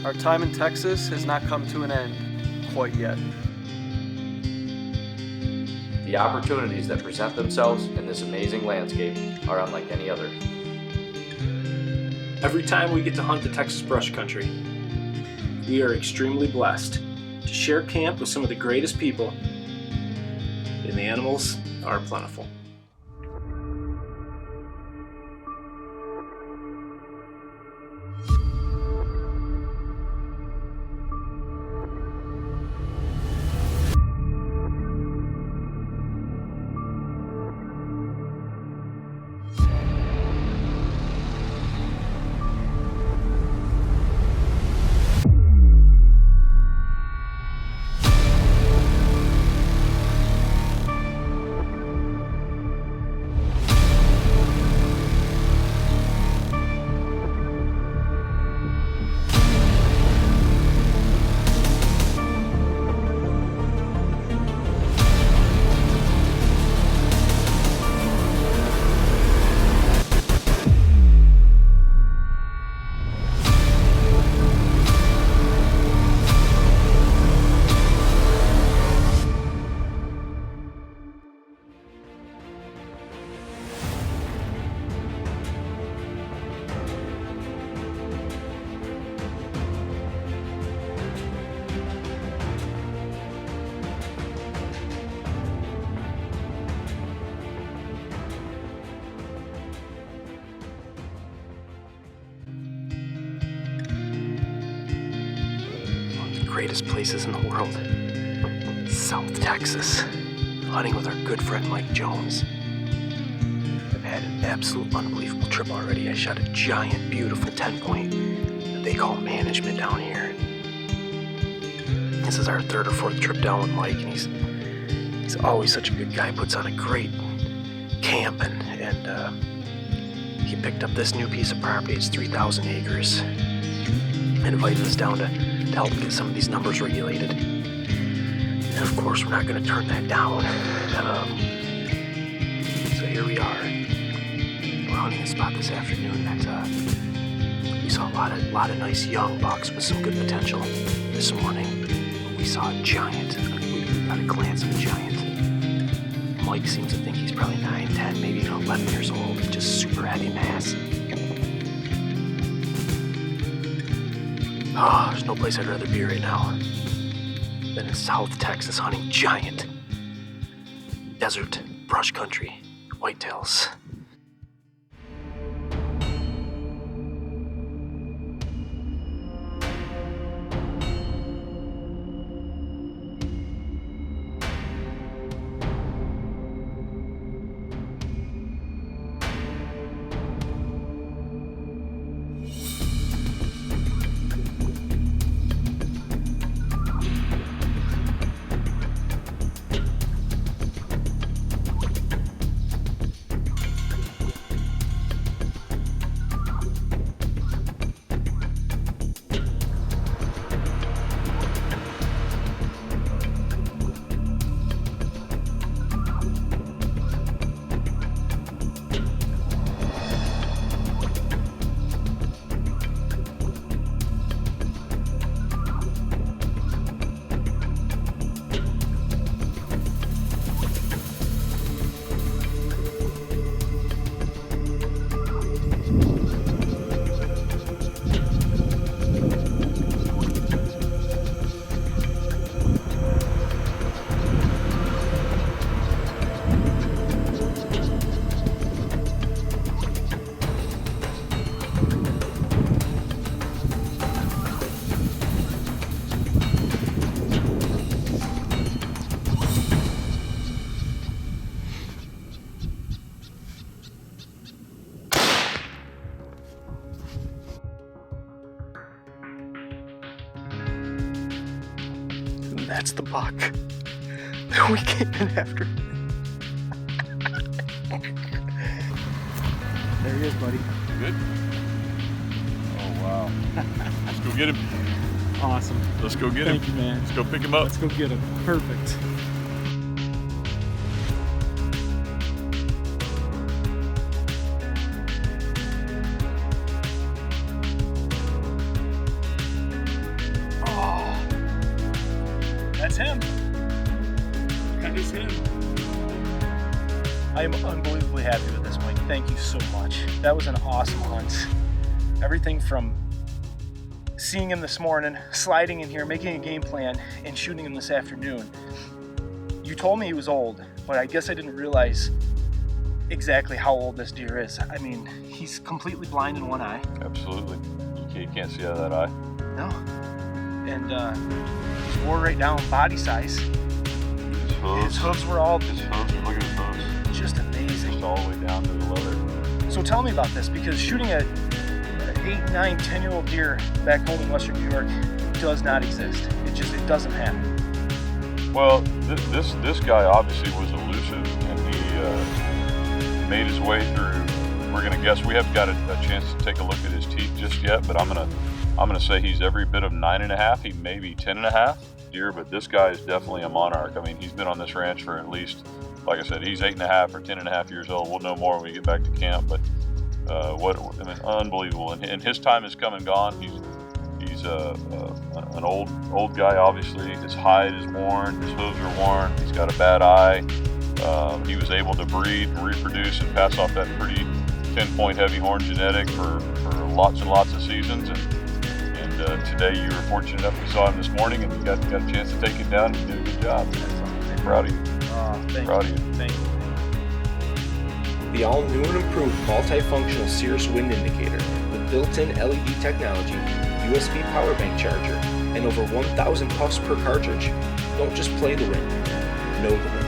Our time in Texas has not come to an end quite yet. The opportunities that present themselves in this amazing landscape are unlike any other. Every time we get to hunt the Texas brush country, we are extremely blessed to share camp with some of the greatest people, and the animals are plentiful. Greatest places in the world. South Texas. Hunting with our good friend Mike Jones. I've had an absolute unbelievable trip already. I shot a giant, beautiful 10-point that they call management down here. This is our third or fourth trip down with Mike, and he's always such a good guy. Puts on a great camp, and he picked up this new piece of property. It's 3,000 acres. And invited us down to help get some of these numbers regulated. And of course, we're not going to turn that down. So here we are. We're hunting a spot this afternoon that we saw a lot of nice young bucks with some good potential. This morning, we saw a giant. We got a glance of a giant. Mike seems to think he's probably 9, 10, maybe even 11 years old. Just super heavy mass. Oh, there's no place I'd rather be right now than in South Texas hunting giant desert brush country whitetails. That's the buck that we came in after. There he is, buddy. Good? Oh, wow. Let's go get him. Awesome. Let's go get him. Thank you, man. Let's go pick him up. Let's go get him. Perfect. I am unbelievably happy with this, Mike. Thank you so much. That was an awesome hunt. Everything from seeing him this morning, sliding in here, making a game plan, and shooting him this afternoon. You told me he was old, but I guess I didn't realize exactly how old this deer is. I mean, he's completely blind in one eye. Absolutely. You can't see out of that eye. No. And he's wore right down body size. His hooves were all Look at his hooves. just amazing. Just all the way down to the leather. So tell me about this, because shooting a 8, 9, 10-year-old deer back home in Western New York does not exist. It doesn't happen. Well, this guy obviously was elusive, and he made his way through. We're gonna guess. We haven't got a chance to take a look at his teeth just yet, but I'm gonna say he's every bit of 9.5. He may be 10.5 deer, but this guy is definitely a monarch. I mean, he's been on this ranch for at least, like I said, he's 8.5 or 10.5 years old. We'll know more when we get back to camp, but unbelievable. And his time has come and gone. He's an old guy. Obviously, his hide is worn, his hooves are worn. He's got a bad eye. He was able to breed, reproduce, and pass off that pretty 10-point heavy horn genetic for lots and lots of seasons. And today you were fortunate enough we saw him this morning, and you got a chance to take him down, and you did a good job. I'm proud of you. Thank Proud you. of you. Thank you. The all-new and improved multifunctional Cirrus wind indicator with built-in LED technology, USB power bank charger, and over 1,000 puffs per cartridge. Don't just play the wind, know the wind.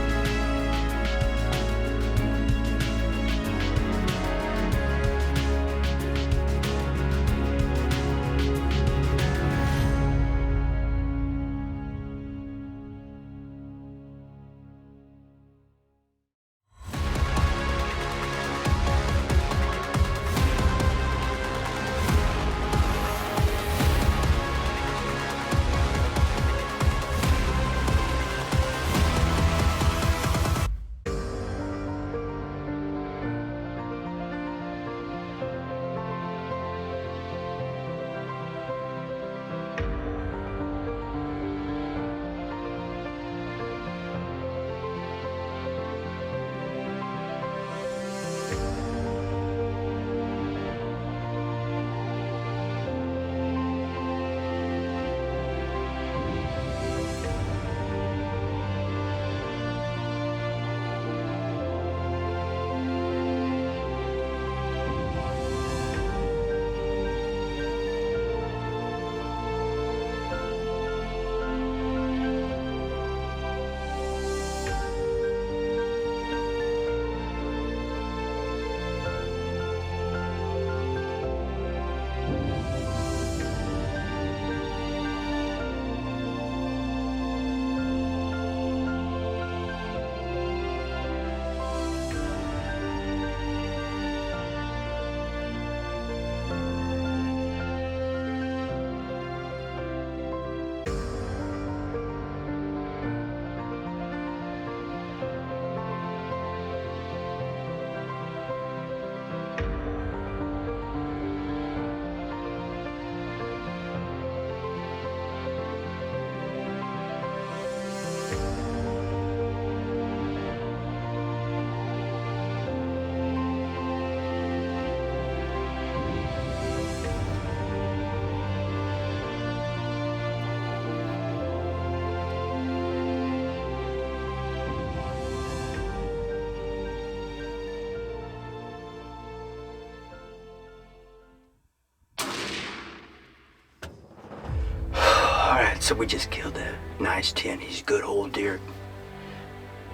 So we just killed a nice 10. He's a good old deer.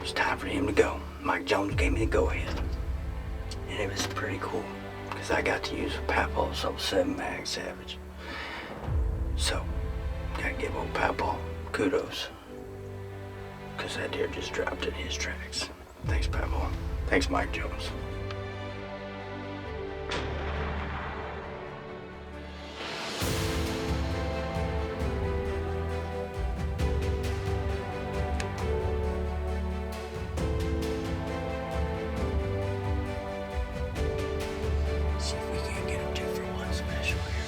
It's time for him to go. Mike Jones gave me the go-ahead. And it was pretty cool, because I got to use a Papaw's old 7-mag Savage. So, gotta give old Papaw kudos, because that deer just dropped in his tracks. Thanks, Papaw. Thanks, Mike Jones. See if we can't get him 2 for 1 special here.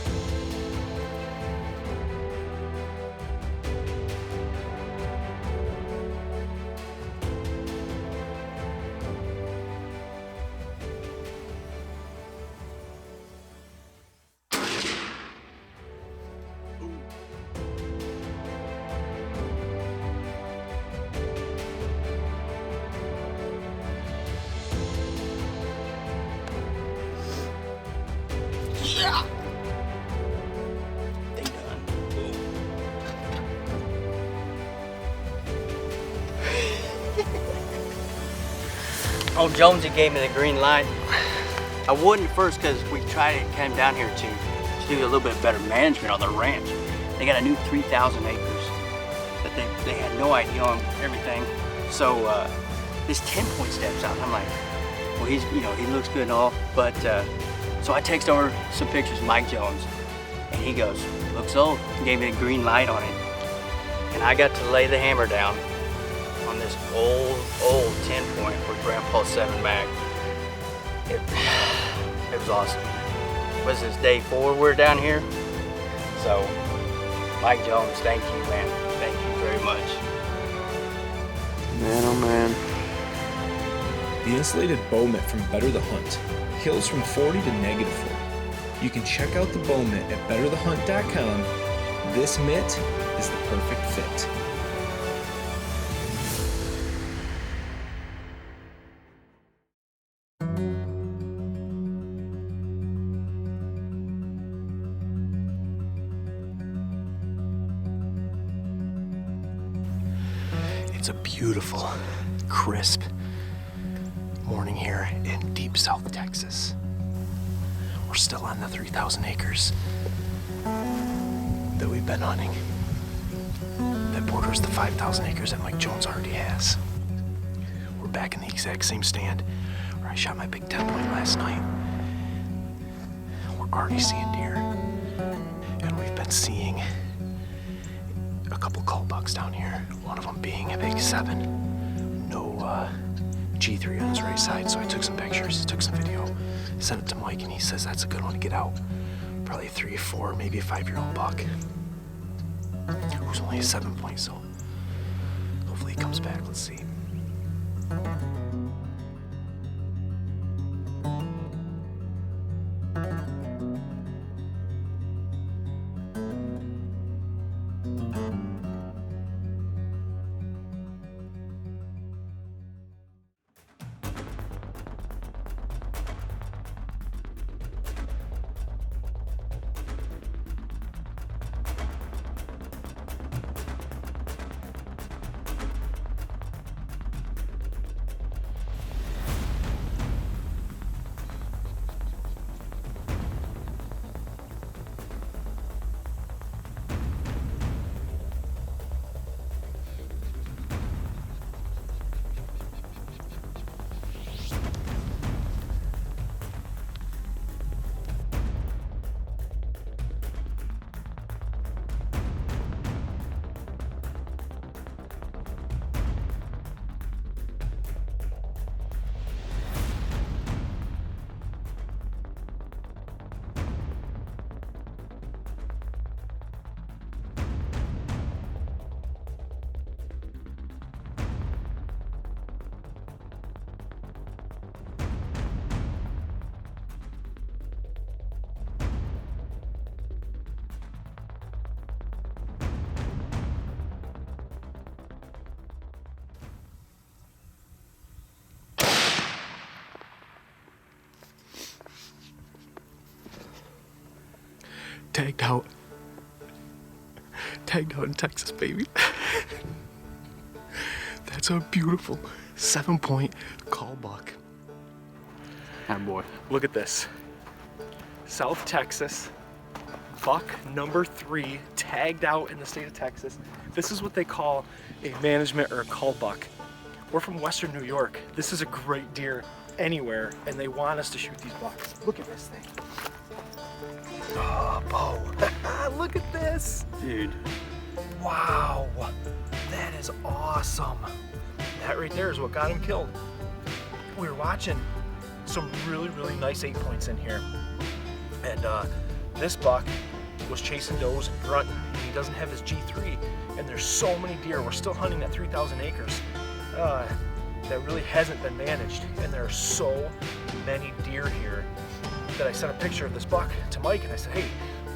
They done. Oh, Jonesy gave me the green light. I wouldn't first because we tried it, came down here to do a little bit better management on their ranch. They got a new 3,000 acres that they had no idea on everything. So this 10-point steps out. I'm like, well, he looks good and all, but so I text over some pictures of Mike Jones, and he goes, looks old. Gave me a green light on it, and I got to lay the hammer down on this old 10-point with Grandpa's 7 mag. It was awesome. Was this day 4 we're down here? So, Mike Jones, thank you, man. Thank you very much. Man, oh man. The insulated bow mitt from Better the Hunt kills from 40 to -40. You can check out the bow mitt at betterthehunt.com. This mitt is the perfect fit. It's a beautiful, crisp morning here in deep South Texas. We're still on the 3,000 acres that we've been hunting. That borders the 5,000 acres that Mike Jones already has. We're back in the exact same stand where I shot my big 10-point last night. We're already seeing deer, and we've been seeing a couple call bucks down here, one of them being a big 7. No G3 on his right side, so I took some pictures, took some video, sent it to Mike, and he says that's a good one to get out. Probably a 3, 4, maybe a 5-year-old buck who's only a 7-point, so hopefully he comes back. Let's see. Tagged out in Texas, baby. That's a beautiful 7-point call buck. Boy, look at this. South Texas, buck number 3, tagged out in the state of Texas. This is what they call a management or a call buck. We're from Western New York. This is a great deer anywhere, and they want us to shoot these bucks. Look at this thing. Oh, Bo. Look at this. Dude. Wow. That is awesome. That right there is what got him killed. We were watching some really, really nice 8-points in here. And this buck was chasing does and grunting, and he doesn't have his G3. And there's so many deer. We're still hunting at 3,000 acres. That really hasn't been managed. And there are so many deer here that I sent a picture of this buck to Mike, and I said, hey,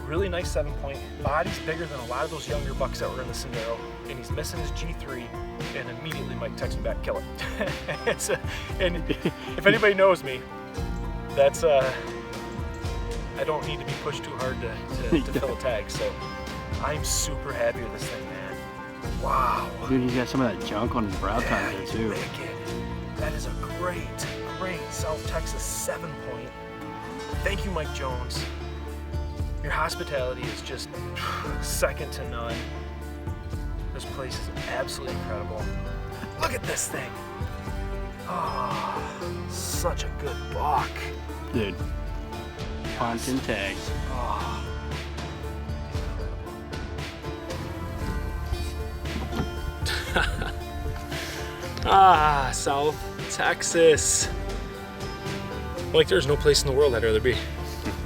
really nice 7-point, body's bigger than a lot of those younger bucks that were in the scenario, and he's missing his G3, and immediately Mike texted me back, kill it. And if anybody knows me, that's I don't need to be pushed too hard to fill a tag. So I'm super happy with this thing, man. Wow. Dude, he's got some of that junk on his brow tine there too. Wicked. That is a great South Texas 7-point. Thank you, Mike Jones. Your hospitality is just second to none. This place is absolutely incredible. Look at this thing. Oh, such a good buck. Dude, punt and tags. Oh. Ah, South Texas. Like there's no place in the world I'd rather be.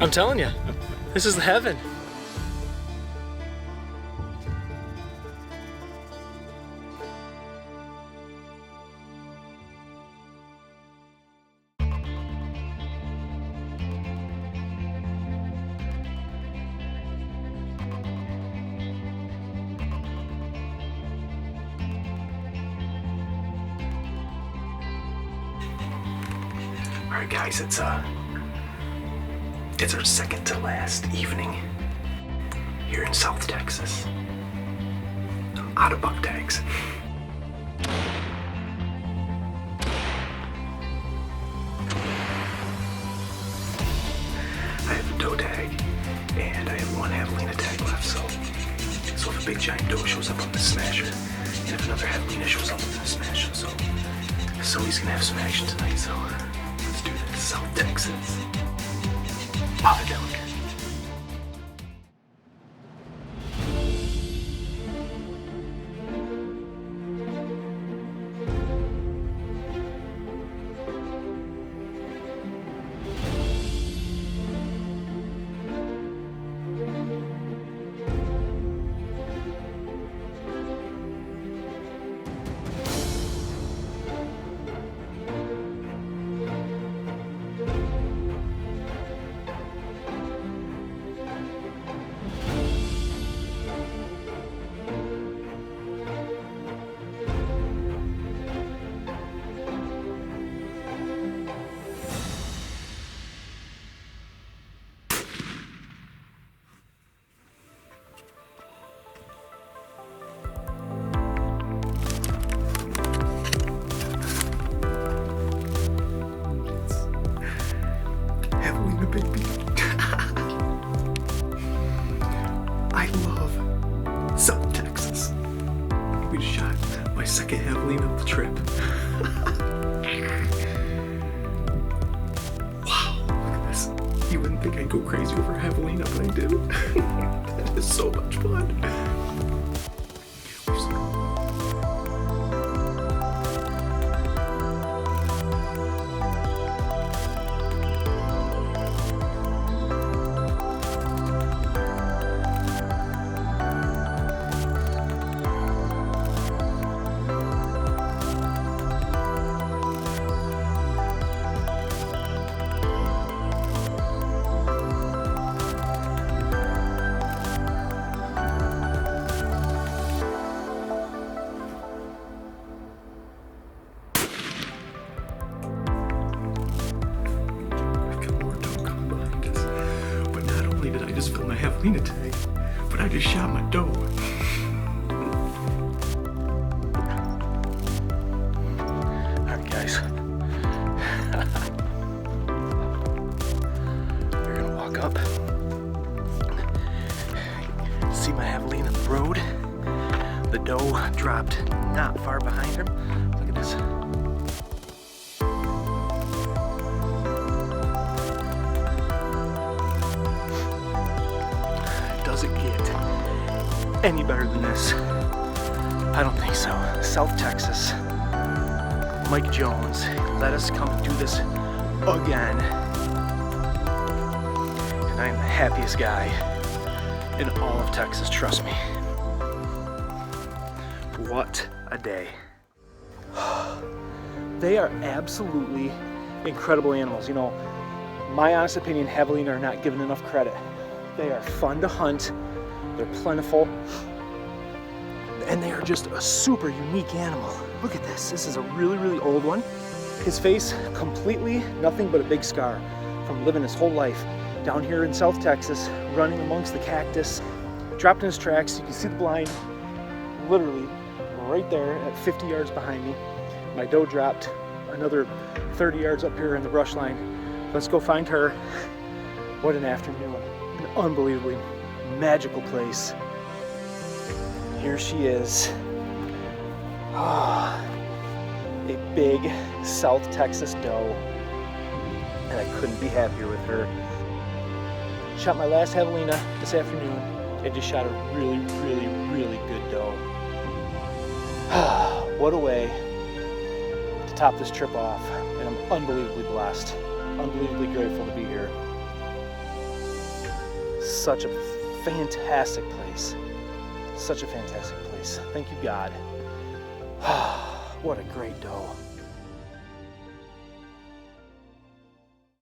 I'm telling you, this is heaven. All right, guys, it's our second to last evening here in South Texas. Out of buck tags. I have a doe tag, and I have one javelina tag left, so if a big giant doe shows up on the smasher, and if another javelina shows up on the smasher, so he's gonna have some action tonight, so let's do this. South Texas. Potadelic. Baby. I love South Texas. We just shot my second javelina of the trip. Wow, look at this. You wouldn't think I'd go crazy over javelina, but I do. That is so much fun. Fill my javelina tag, but I just shot my doe. Alright, guys. We're gonna walk up. See my javelina in the road. The doe dropped not far behind him. Look at this. Does it get any better than this? I don't think so. South Texas, Mike Jones, let us come do this again. And I'm the happiest guy in all of Texas, trust me. What a day. They are absolutely incredible animals. You know, my honest opinion, javelina are not given enough credit. They are fun to hunt, they're plentiful, and they are just a super unique animal. Look at this. This is a really, really old one. His face, completely nothing but a big scar from living his whole life down here in South Texas, running amongst the cactus. Dropped in his tracks. You can see the blind literally right there at 50 yards behind me. My doe dropped another 30 yards up here in the brush line. Let's go find her. What an afternoon. An unbelievably magical place. Here she is. A big South Texas doe. And I couldn't be happier with her. Shot my last javelina this afternoon. I just shot a really, really, really good doe. What a way to top this trip off. And I'm unbelievably blessed. Unbelievably grateful to be here. Such a fantastic place. Such a fantastic place. Thank you, God. What a great doe.